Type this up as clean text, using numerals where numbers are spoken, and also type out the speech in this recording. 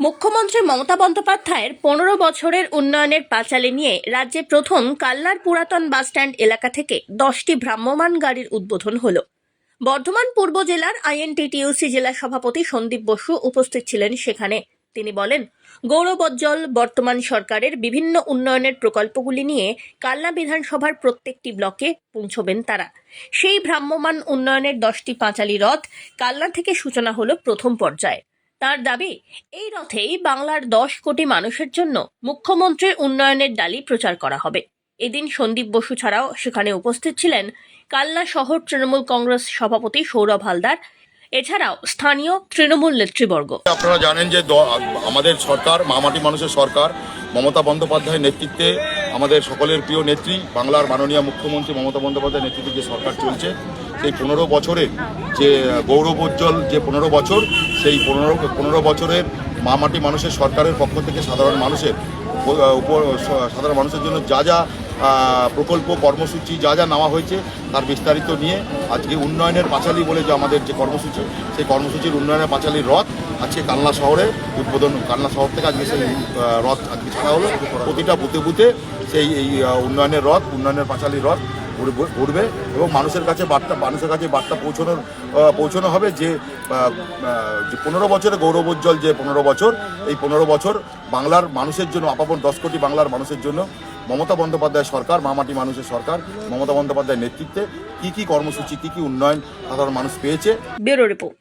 মুখ্যমন্ত্রী মমতা বন্দ্যোপাধ্যায়ের ১৫ বছরের উন্নয়নের পাঁচালী নিয়ে রাজ্যে প্রথম কালনার পুরাতন বাসস্ট্যান্ড এলাকা থেকে ১০টি ভ্রাম্যমাণ গাড়ির উদ্বোধন হলো। বর্ধমান পূর্ব জেলার আইএনটিটিইউসি জেলা সভাপতি সন্দীপ বসু উপস্থিত ছিলেন সেখানে। তিনি বলেন, গৌরবোজ্জ্বল বর্তমান সরকারের বিভিন্ন উন্নয়নের প্রকল্পগুলি নিয়ে কালনা বিধানসভার প্রত্যেকটি ব্লকে পৌঁছবেন তারা। সেই ভ্রাম্যমাণ উন্নয়নের 10টি পাঁচালী রথ কালনা থেকে সূচনা হলো প্রথম পর্যায়ে। তার দাবি, এই রথেই বাংলার 10 কোটি মানুষের জন্য মুখ্যমন্ত্রীর উন্নয়নের ডালি প্রচার করা হবে। এদিন সন্দীপ বসু ছাড়াও সেখানে উপস্থিত ছিলেন কালনা শহর তৃণমূল কংগ্রেস সভাপতি সৌরভ হালদার, এছাড়াও স্থানীয় তৃণমূল নেতৃবর্গ। আপনারা জানেন যে আমাদের সরকার মামাটি মানুষের সরকার মমতা বন্দ্যোপাধ্যায়ের নেতৃত্বে আমাদের সকলের প্রিয় নেত্রী বাংলার মাননীয় মুখ্যমন্ত্রী মমতা বন্দ্যোপাধ্যায়ের নেতৃত্বে যে সরকার চলছে, সেই 15 বছরের যে গৌরবোজ্জ্বল যে 15 বছর, সেই 15 বছরের মামাটি মানুষের সরকারের পক্ষ থেকে সাধারণ মানুষের জন্য যা যা প্রকল্প কর্মসূচি যা যা নেওয়া হয়েছে তার বিস্তারিত নিয়ে আজকে উন্নয়নের পাঁচালী বলে যে আমাদের যে কর্মসূচি, সেই কর্মসূচির উন্নয়নের পাঁচালীর রথ আজকে কালনা শহরে উদ্বোধন, কালনা শহর থেকে আজকে সেই রথ আজকে ছাড়া হলো। প্রতিটা বুথে বুথে সেই উন্নয়নের রথ, উন্নয়নের পাঁচালীর রথ ঘুরবে এবং মানুষের কাছে বার্তা পৌঁছানো হবে যে 15 বছরে গৌরবোজ্জ্বল যে 15 বছর, এই 15 বছর বাংলার মানুষের জন্য, আপামর 10 কোটি বাংলার মানুষের জন্য মমতা বন্দ্যোপাধ্যায় সরকার, মামাটি মানুষের সরকার, মমতা বন্দ্যোপাধ্যায়ের নেতৃত্বে কি কি কর্মসূচি, কি কি উন্নয়ন সাধারণ মানুষ পেয়েছে। Bureau report.